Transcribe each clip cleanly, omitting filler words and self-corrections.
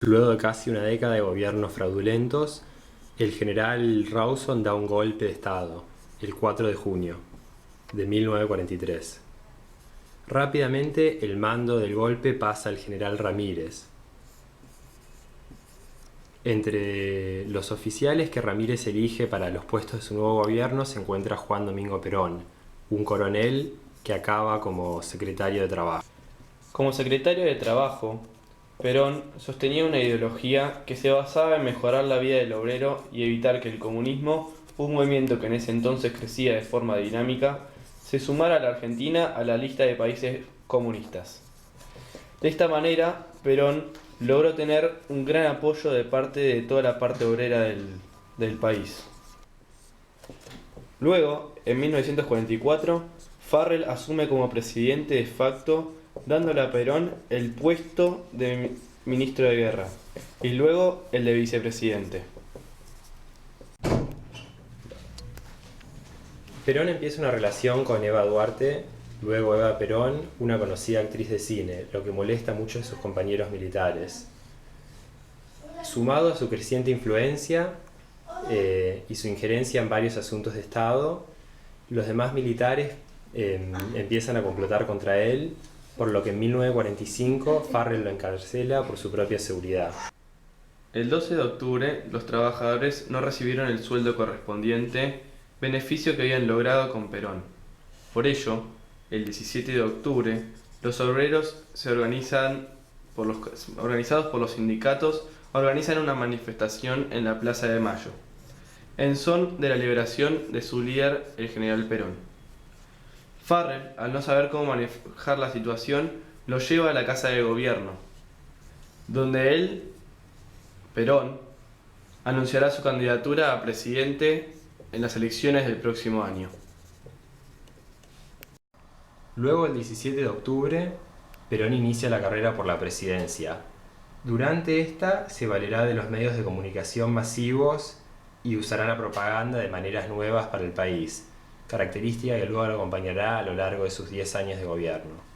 Luego de casi una década de gobiernos fraudulentos, el general Rawson da un golpe de Estado, el 4 de junio de 1943. Rápidamente el mando del golpe pasa al general Ramírez. Entre los oficiales que Ramírez elige para los puestos de su nuevo gobierno se encuentra Juan Domingo Perón, un coronel que acaba como secretario de Trabajo. Como secretario de Trabajo, Perón sostenía una ideología que se basaba en mejorar la vida del obrero y evitar que el comunismo, un movimiento que en ese entonces crecía de forma dinámica, se sumara a la Argentina a la lista de países comunistas. De esta manera, Perón logró tener un gran apoyo de parte de toda la parte obrera del país. Luego, en 1944, Farrell asume como presidente de facto, dándole a Perón el puesto de ministro de guerra y luego el de vicepresidente. Perón empieza una relación con Eva Duarte, luego Eva Perón, una conocida actriz de cine, lo que molesta mucho a sus compañeros militares. Sumado a su creciente influencia y su injerencia en varios asuntos de Estado, los demás militares empiezan a complotar contra él, por lo que en 1945 Farrell lo encarcela por su propia seguridad. El 12 de octubre, los trabajadores no recibieron el sueldo correspondiente, beneficio que habían logrado con Perón. Por ello, el 17 de octubre, los obreros organizados por los sindicatos, organizan una manifestación en la Plaza de Mayo, en son de la liberación de su líder, el general Perón. Farrell, al no saber cómo manejar la situación, lo lleva a la Casa de Gobierno, donde él, Perón, anunciará su candidatura a presidente en las elecciones del próximo año. Luego, el 17 de octubre, Perón inicia la carrera por la presidencia. Durante esta se valerá de los medios de comunicación masivos y usará la propaganda de maneras nuevas para el país, característica que luego lo acompañará a lo largo de sus 10 años de gobierno.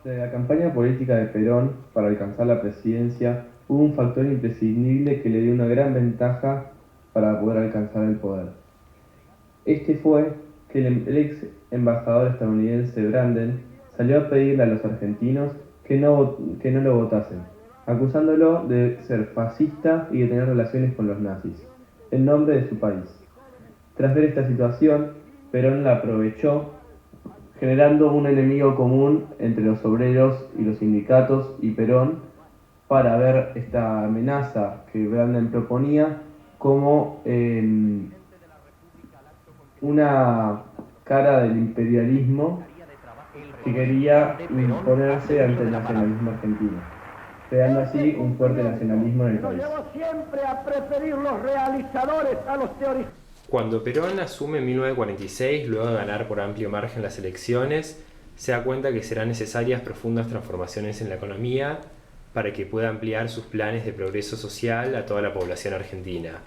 De la campaña política de Perón para alcanzar la presidencia hubo un factor imprescindible que le dio una gran ventaja para poder alcanzar el poder. Este fue que el ex embajador estadounidense Branden salió a pedirle a los argentinos que no lo votasen, acusándolo de ser fascista y de tener relaciones con los nazis, en nombre de su país. Tras ver esta situación, Perón la aprovechó generando un enemigo común entre los obreros y los sindicatos y Perón para ver esta amenaza que Branden proponía como una cara del imperialismo que quería imponerse ante el nacionalismo argentino, creando así un fuerte nacionalismo en el país. Siempre a preferir los realizadores a los teóricos. Cuando Perón asume en 1946, luego de ganar por amplio margen las elecciones, se da cuenta que serán necesarias profundas transformaciones en la economía para que pueda ampliar sus planes de progreso social a toda la población argentina.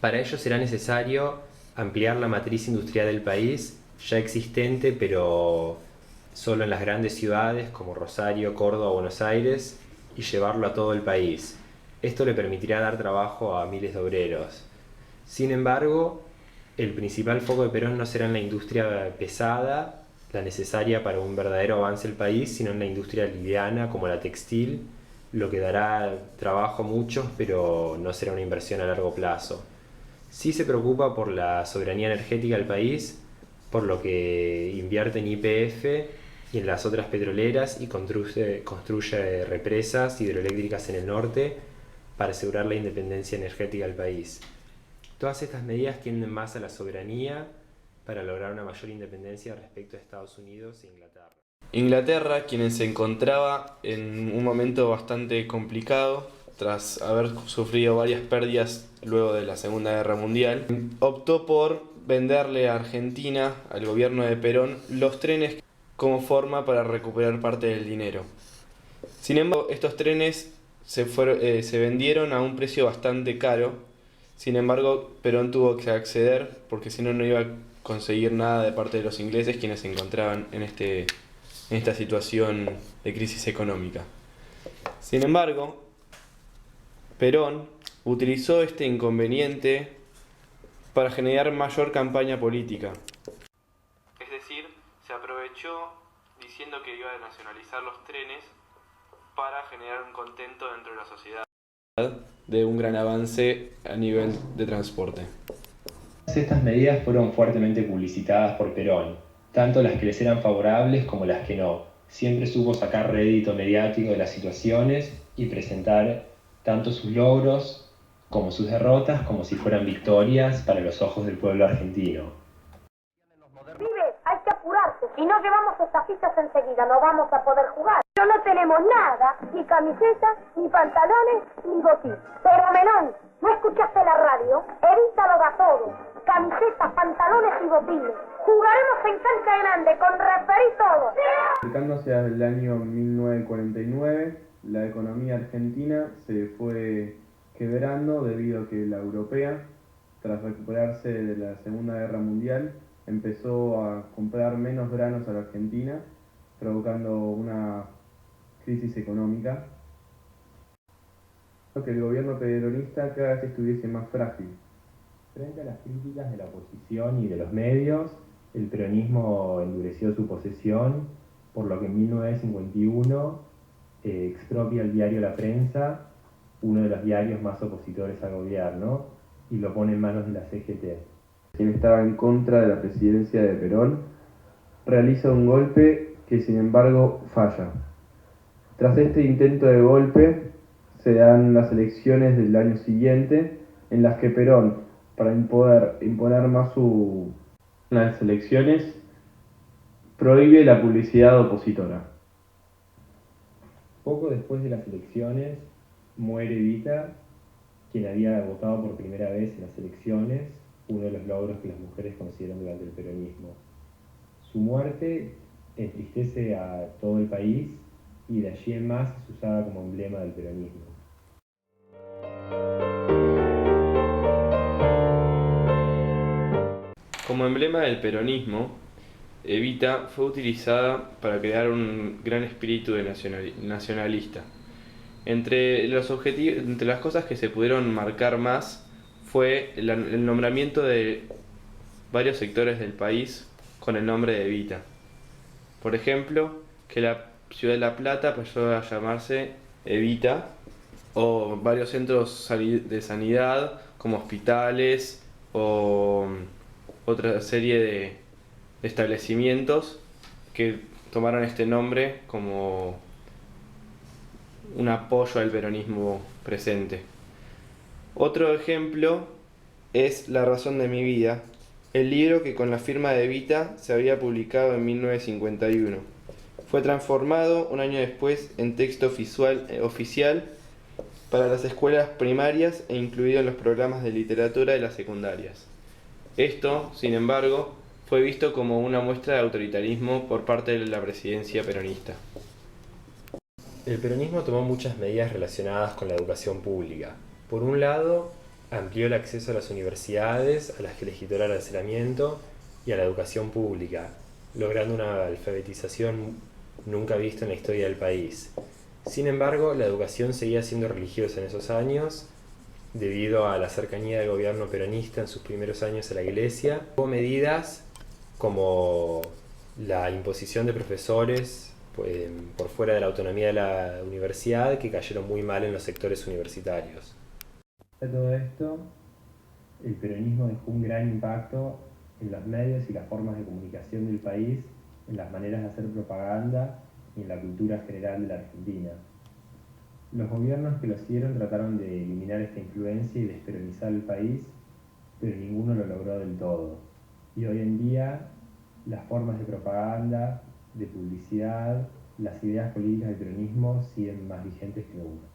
Para ello será necesario ampliar la matriz industrial del país, ya existente pero solo en las grandes ciudades como Rosario, Córdoba o Buenos Aires, y llevarlo a todo el país. Esto le permitirá dar trabajo a miles de obreros. Sin embargo, el principal foco de Perón no será en la industria pesada, la necesaria para un verdadero avance del país, sino en la industria liviana como la textil, lo que dará trabajo a muchos, pero no será una inversión a largo plazo. Sí se preocupa por la soberanía energética del país, por lo que invierte en YPF y en las otras petroleras y construye represas hidroeléctricas en el norte para asegurar la independencia energética del país. Todas estas medidas tienden más a la soberanía para lograr una mayor independencia respecto a Estados Unidos e Inglaterra. Inglaterra, quien se encontraba en un momento bastante complicado, tras haber sufrido varias pérdidas luego de la Segunda Guerra Mundial, optó por venderle a Argentina, al gobierno de Perón, los trenes como forma para recuperar parte del dinero. Sin embargo, estos trenes se vendieron a un precio bastante caro. Sin embargo, Perón tuvo que acceder porque si no, no iba a conseguir nada de parte de los ingleses, quienes se encontraban en esta situación de crisis económica. Sin embargo, Perón utilizó este inconveniente para generar mayor campaña política. Es decir, se aprovechó diciendo que iba a nacionalizar los trenes para generar un contento dentro de la sociedad de un gran avance a nivel de transporte. Estas medidas fueron fuertemente publicitadas por Perón, tanto las que les eran favorables como las que no. Siempre supo sacar rédito mediático de las situaciones y presentar tanto sus logros como sus derrotas como si fueran victorias para los ojos del pueblo argentino. Pibes, hay que apurarse. Si no llevamos estas fichas enseguida, no vamos a poder jugar. Pero no tenemos nada, ni camisetas, ni pantalones, ni botín. Pero Melón, ¿no escuchaste la radio? Evita lo da todo. Camisetas, pantalones y botines. Jugaremos en cancha grande, con referí todo. Acercándose al año 1949, la economía argentina se fue quebrando debido a que la europea, tras recuperarse de la Segunda Guerra Mundial, empezó a comprar menos granos a la Argentina, provocando una crisis económica. Que el gobierno peronista cada vez estuviese más frágil. Frente a las críticas de la oposición y de los medios, el peronismo endureció su posesión, por lo que en 1951 expropia el diario La Prensa, uno de los diarios más opositores al gobierno, y lo pone en manos de la CGT. Quien estaba en contra de la presidencia de Perón, realiza un golpe que sin embargo falla. Tras este intento de golpe, se dan las elecciones del año siguiente, en las que Perón, para poder imponer más las elecciones, prohíbe la publicidad opositora. Poco después de las elecciones, muere Evita, quien había votado por primera vez en las elecciones, uno de los logros que las mujeres consiguieron durante el peronismo. Su muerte entristece a todo el país y de allí en más es usada como emblema del peronismo. Como emblema del peronismo, Evita fue utilizada para crear un gran espíritu de nacionalista. Entre las cosas que se pudieron marcar más fue el nombramiento de varios sectores del país con el nombre de Evita. Por ejemplo, que la ciudad de La Plata pasó a llamarse Evita, o varios centros de sanidad como hospitales o otra serie de establecimientos que tomaron este nombre como un apoyo al peronismo presente. Otro ejemplo es La razón de mi vida, el libro que con la firma de Evita se había publicado en 1951. Fue transformado un año después en texto oficial para las escuelas primarias e incluido en los programas de literatura de las secundarias. Esto, sin embargo, fue visto como una muestra de autoritarismo por parte de la presidencia peronista. El peronismo tomó muchas medidas relacionadas con la educación pública. Por un lado, amplió el acceso a las universidades, a las que les quitó el arancelamiento y a la educación pública, logrando una alfabetización nunca vista en la historia del país. Sin embargo, la educación seguía siendo religiosa en esos años, debido a la cercanía del gobierno peronista en sus primeros años a la iglesia. Hubo medidas como la imposición de profesores por fuera de la autonomía de la universidad, que cayeron muy mal en los sectores universitarios. De todo esto, El peronismo dejó un gran impacto en los medios y las formas de comunicación del país, en las maneras de hacer propaganda y en la cultura general de la Argentina. Los gobiernos que lo siguieron trataron de eliminar esta influencia y desperonizar el país, pero ninguno lo logró del todo. Y hoy en día, las formas de propaganda, de publicidad, las ideas políticas del peronismo siguen más vigentes que nunca.